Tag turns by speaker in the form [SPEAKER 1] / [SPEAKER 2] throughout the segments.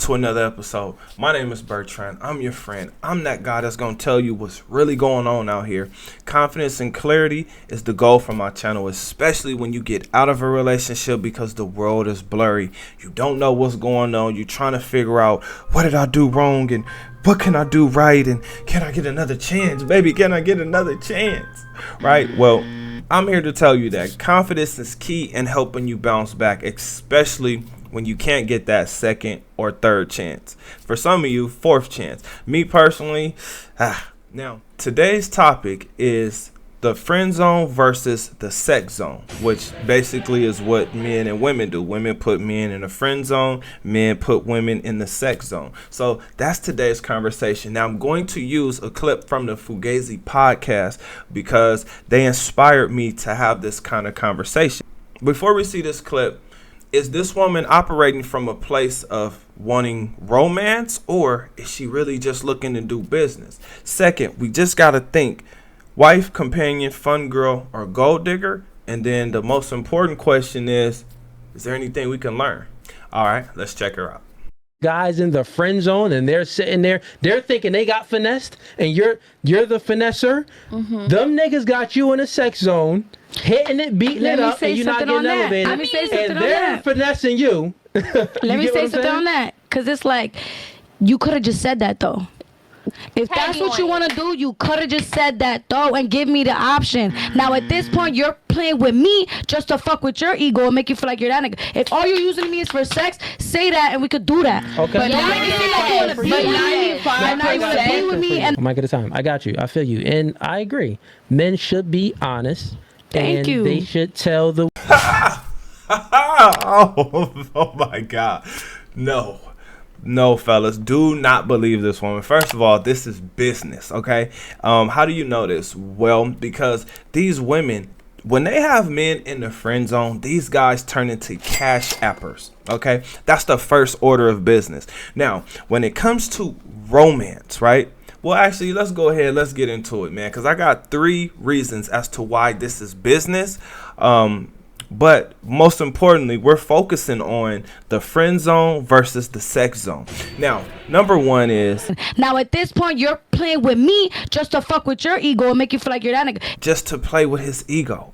[SPEAKER 1] to another episode. My name is Bertrand. I'm your friend. I'm that guy that's going to tell you what's really going on out here. Confidence and clarity is the goal for my channel, especially when you get out of a relationship because the world is blurry. You don't know what's going on. You're trying to figure out, what did I do wrong and what can I do right, and can I get another chance? Baby, can I get another chance? Right? Well, I'm here to tell you that confidence is key in helping you bounce back, especially when you can't get that second or third chance. For some of you, fourth chance. Me personally, now today's topic is the friend zone versus the sex zone, which basically is what men and women do. Women put men in the friend zone, men put women in the sex zone. So that's today's conversation. Now I'm going to use a clip from the Fugazi podcast because they inspired me to have this kind of conversation. Before we see this clip, is this woman operating from a place of wanting romance, or is she really just looking to do business? Second, we just got to think, wife, companion, fun girl, or gold digger? And then the most important question is there anything we can learn? All right, let's check her out.
[SPEAKER 2] Guys in the friend zone, and they're sitting there, they're thinking they got finessed, and you're the finesser. Them niggas got you in a sex zone, hitting it, beating it up, and you're not getting elevated.
[SPEAKER 3] Let me say something
[SPEAKER 2] and
[SPEAKER 3] on
[SPEAKER 2] they're
[SPEAKER 3] that.
[SPEAKER 2] finessing you.
[SPEAKER 3] Let me say something on that, because it's like, you could have just said that though. If that's what you want to do, you could have just said that though and give me the option. Now at this point, you're playing with me just to fuck with your ego and make you feel like you're that nigga. If all you're using me is for sex, say that and we could do that.
[SPEAKER 2] Okay.
[SPEAKER 3] But don't make it seem like you want to be with me. And now you want to be with me. And
[SPEAKER 2] I'm like at a time. I got you. I feel you. And I agree. Men should be honest.
[SPEAKER 3] Thank you.
[SPEAKER 2] They should tell the...
[SPEAKER 1] oh my God. No, fellas, do not believe this woman. First of all, this is business, okay? How do you know this? Well, because these women, when they have men in the friend zone, these guys turn into cash appers, okay? That's the first order of business. Now, when it comes to romance, right? Well, actually, let's go ahead. Let's get into it, man, because I got 3 reasons as to why this is business. But most importantly, we're focusing on the friend zone versus the sex zone. Now, number 1 is...
[SPEAKER 3] Now at this point, you're playing with me just to fuck with your ego and make you feel like you're that nigga.
[SPEAKER 1] Just to play with his ego.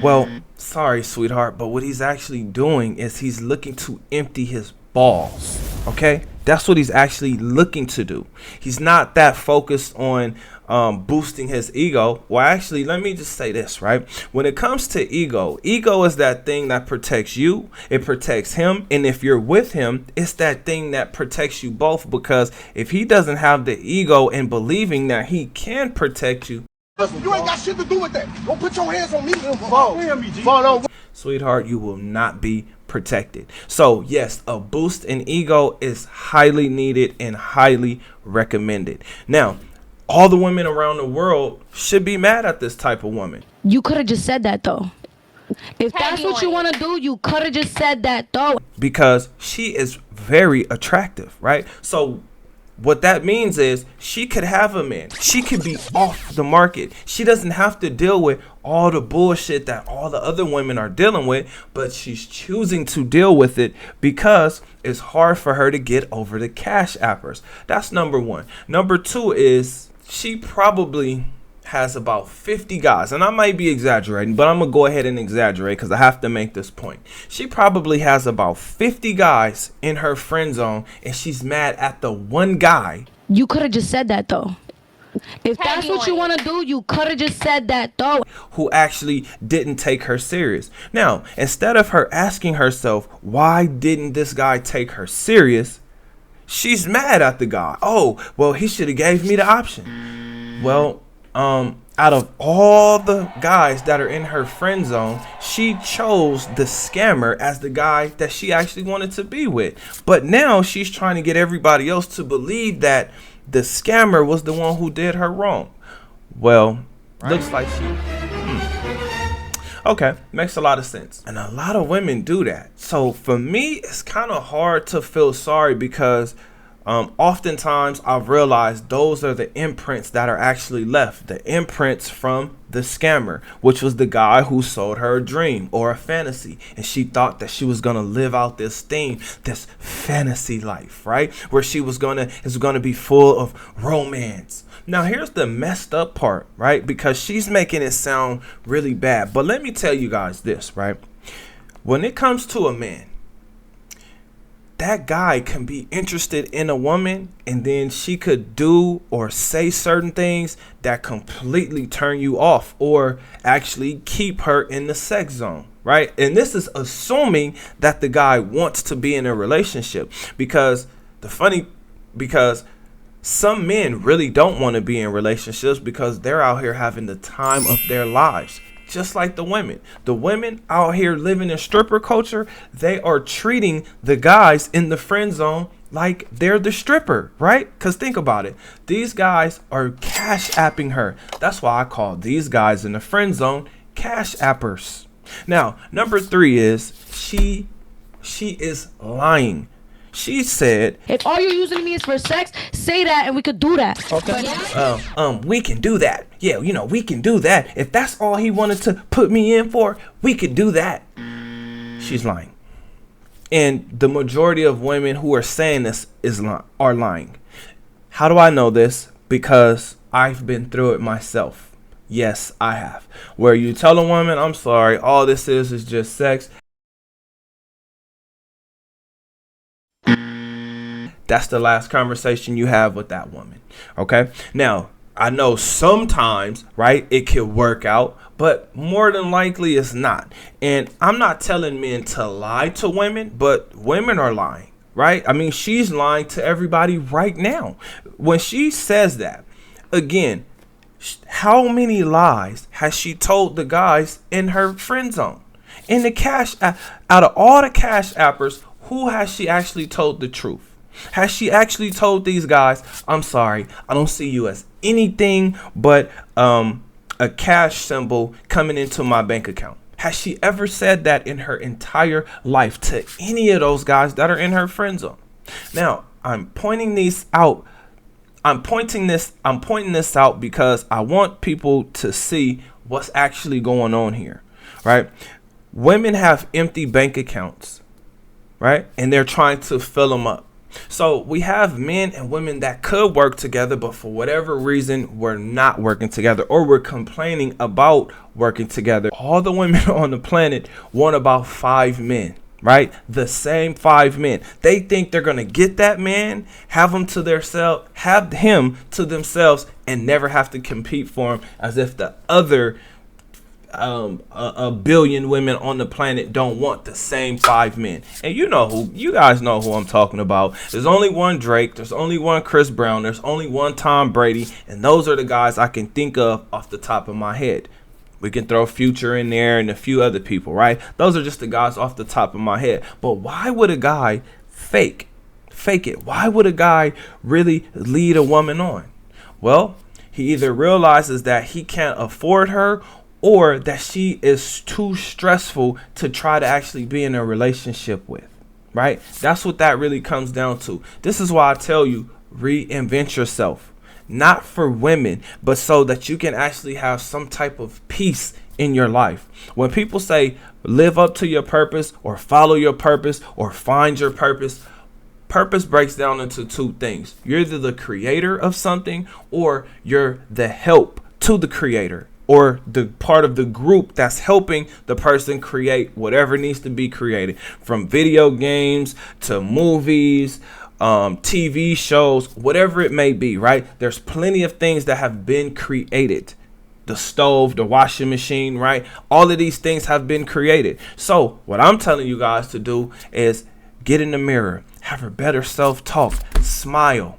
[SPEAKER 1] Well, sorry, sweetheart, but what he's actually doing is he's looking to empty his balls, okay? That's what he's actually looking to do. He's not that focused on boosting his ego. Well, actually, let me just say this, right? When it comes to ego is that thing that protects you. It protects him. And if you're with him, it's that thing that protects you both, because if he doesn't have the ego and believing that he can protect you,
[SPEAKER 4] you ain't got shit to do with that. Don't put your hands on me. Fall.
[SPEAKER 1] sweetheart, you will not be protected. So yes, a boost in ego is highly needed and highly recommended. Now, all the women around the world should be mad at this type of woman.
[SPEAKER 3] You could have just said that though. If that's what you want to do, you could have just said that though.
[SPEAKER 1] Because she is very attractive, right? So what that means is she could have a man. She could be off the market. She doesn't have to deal with all the bullshit that all the other women are dealing with, but she's choosing to deal with it because it's hard for her to get over the cash appers. That's number 1. Number 2 is she probably has about 50 guys, and I might be exaggerating, but I'm gonna go ahead and exaggerate because I have to make this point. She probably has about 50 guys in her friend zone, and she's mad at the one guy.
[SPEAKER 3] You could have just said that though. If that's what you want to do, you could have just said that though.
[SPEAKER 1] Who actually didn't take her serious. Now, instead of her asking herself, why didn't this guy take her serious? She's mad at the guy. Oh, well, he should have gave me the option. Well, out of all the guys that are in her friend zone, she chose the scammer as the guy that she actually wanted to be with. But now she's trying to get everybody else to believe that the scammer was the one who did her wrong. Well, looks like she... Okay, makes a lot of sense. And a lot of women do that. So for me, it's kind of hard to feel sorry because Oftentimes I've realized those are the imprints that are actually left, the imprints from the scammer, which was the guy who sold her a dream or a fantasy, and she thought that she was gonna live out this thing, this fantasy life, right, where she was gonna be full of romance. Now here's the messed up part, right, because she's making it sound really bad, but let me tell you guys this, right, when it comes to a man, that guy can be interested in a woman, and then she could do or say certain things that completely turn you off or actually keep her in the sex zone, right? And this is assuming that the guy wants to be in a relationship, because some men really don't want to be in relationships because they're out here having the time of their lives. Just like the women out here living in stripper culture, they are treating the guys in the friend zone like they're the stripper, right? Because think about it. These guys are cash apping her. That's why I call these guys in the friend zone cash appers. Now, number 3 is she is lying. She said,
[SPEAKER 3] if all you're using me is for sex, say that and we could do that.
[SPEAKER 1] Okay. We can do that. Yeah, we can do that. If that's all he wanted to put me in for, we could do that. She's lying. And the majority of women who are saying this are lying. How do I know this? Because I've been through it myself. Yes, I have. Where you tell a woman, I'm sorry, all this is just sex. That's the last conversation you have with that woman. Okay. Now, I know sometimes, right, it can work out, but more than likely it's not. And I'm not telling men to lie to women, but women are lying, right? I mean, she's lying to everybody right now. When she says that, again, how many lies has she told the guys in her friend zone? In the cash, out of all the cash appers, who has she actually told the truth? Has she actually told these guys, I'm sorry, I don't see you as anything but a cash symbol coming into my bank account? Has she ever said that in her entire life to any of those guys that are in her friend zone? Now, I'm pointing this out because I want people to see what's actually going on here, right? Women have empty bank accounts, right? And they're trying to fill them up. So we have men and women that could work together, but for whatever reason, we're not working together, or we're complaining about working together. All the women on the planet want about 5 men, right? The same 5 men. They think they're going to get that man, have him to themselves, and never have to compete for him, as if the other a billion women on the planet don't want the same 5 men. And you guys know who I'm talking about. There's only one Drake, there's only one Chris Brown, there's only one Tom Brady, and those are the guys I can think of off the top of my head. We can throw Future in there and a few other people, right? Those are just the guys off the top of my head. But why would a guy fake it? Why would a guy really lead a woman on? Well, he either realizes that he can't afford her, or that she is too stressful to try to actually be in a relationship with, right? That's what that really comes down to. This is why I tell you, reinvent yourself. Not for women, but so that you can actually have some type of peace in your life. When people say live up to your purpose, or follow your purpose, or find your purpose, purpose breaks down into 2 things. You're either the creator of something, or you're the help to the creator, or the part of the group that's helping the person create whatever needs to be created, from video games to movies, TV shows, whatever it may be, right? There's plenty of things that have been created. The stove, the washing machine, right? All of these things have been created. So what I'm telling you guys to do is get in the mirror, have a better self-talk, smile,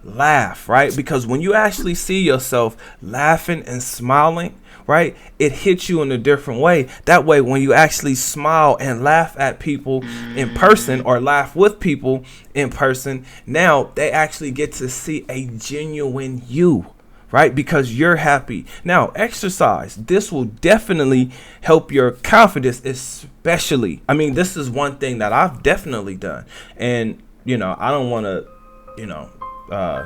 [SPEAKER 1] laugh, right? Because when you actually see yourself laughing and smiling, right, it hits you in a different way. That way, when you actually smile and laugh at people in person, or laugh with people in person, now they actually get to see a genuine you, right? Because you're happy. Now, exercise. This will definitely help your confidence, especially. I mean, this is one thing that I've definitely done. And I don't want to,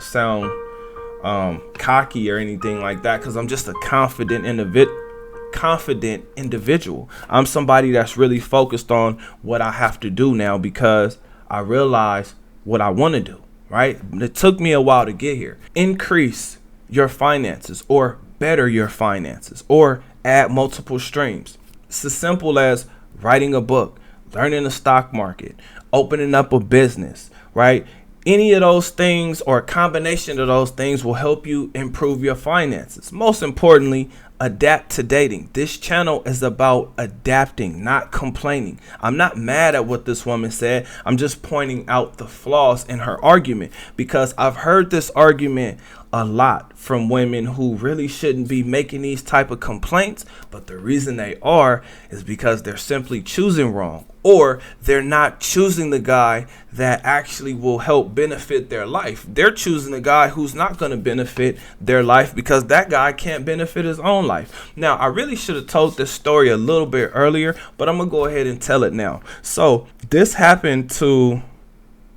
[SPEAKER 1] sound cocky or anything like that, because I'm just a confident individual. I'm somebody that's really focused on what I have to do now, because I realize what I want to do, right? It took me a while to get here. Increase your finances, or better your finances, or add multiple streams. It's as simple as writing a book, learning the stock market, opening up a business, right? Any of those things, or a combination of those things, will help you improve your finances. Most importantly, adapt to dating. This channel is about adapting, not complaining. I'm not mad at what this woman said. I'm just pointing out the flaws in her argument, because I've heard this argument a lot from women who really shouldn't be making these type of complaints, but the reason they are is because they're simply choosing wrong, or they're not choosing the guy that actually will help benefit their life. They're choosing the guy who's not going to benefit their life, because that guy can't benefit his own life. Now, I really should have told this story a little bit earlier, but I'm gonna go ahead and tell it now. So this happened to,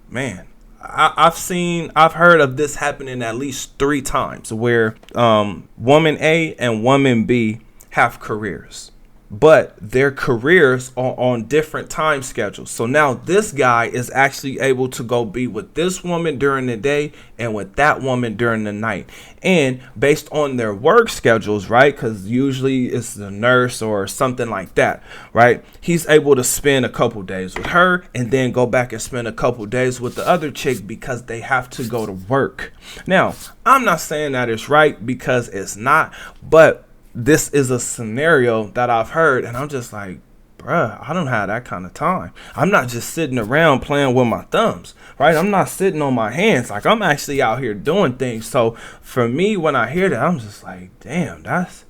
[SPEAKER 1] man, I've heard of this happening at least 3 times, where woman A and woman B have careers, but their careers are on different time schedules. So now this guy is actually able to go be with this woman during the day and with that woman during the night. And based on their work schedules, right, because usually it's the nurse or something like that, right, he's able to spend a couple days with her and then go back and spend a couple days with the other chick, because they have to go to work. Now, I'm not saying that it's right, because it's not, but this is a scenario that I've heard, and I'm just like, bruh, I don't have that kind of time. I'm not just sitting around playing with my thumbs, right? I'm not sitting on my hands. Like, I'm actually out here doing things. So for me, when I hear that, I'm just like, damn, that's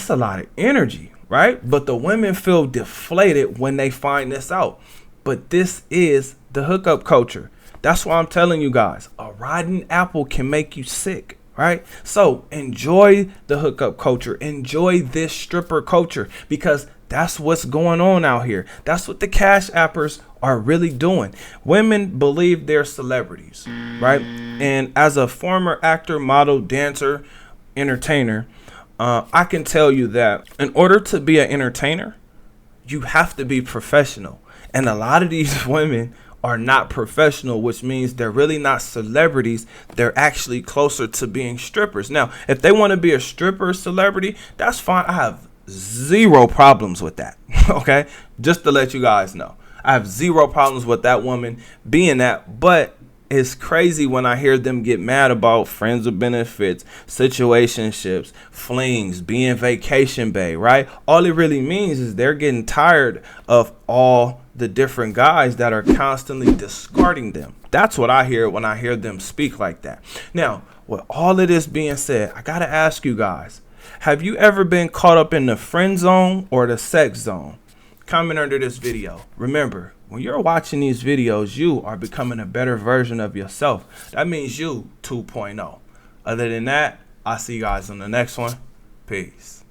[SPEAKER 1] a lot of energy, right? But the women feel deflated when they find this out. But this is the hookup culture. That's why I'm telling you guys, a rotten apple can make you sick. Right? So enjoy the hookup culture. Enjoy this stripper culture, because that's what's going on out here. That's what the cash appers are really doing. Women believe they're celebrities, right? And as a former actor, model, dancer, entertainer, I can tell you that in order to be an entertainer, you have to be professional. And a lot of these women are not professional, which means they're really not celebrities. They're actually closer to being strippers. Now, if they want to be a stripper celebrity, that's fine. I have 0 problems with that. Okay, just to let you guys know, I have 0 problems with that woman being that. But it's crazy when I hear them get mad about friends with benefits, situationships, flings, being vacation bae, right? All it really means is they're getting tired of all the different guys that are constantly discarding them. That's what I hear when I hear them speak like that. Now, with all of this being said, I gotta ask you guys, have you ever been caught up in the friend zone or the sex zone? Comment under this video. Remember, when you're watching these videos, you are becoming a better version of yourself. That means you 2.0. Other than that, I'll see you guys on the next one. Peace.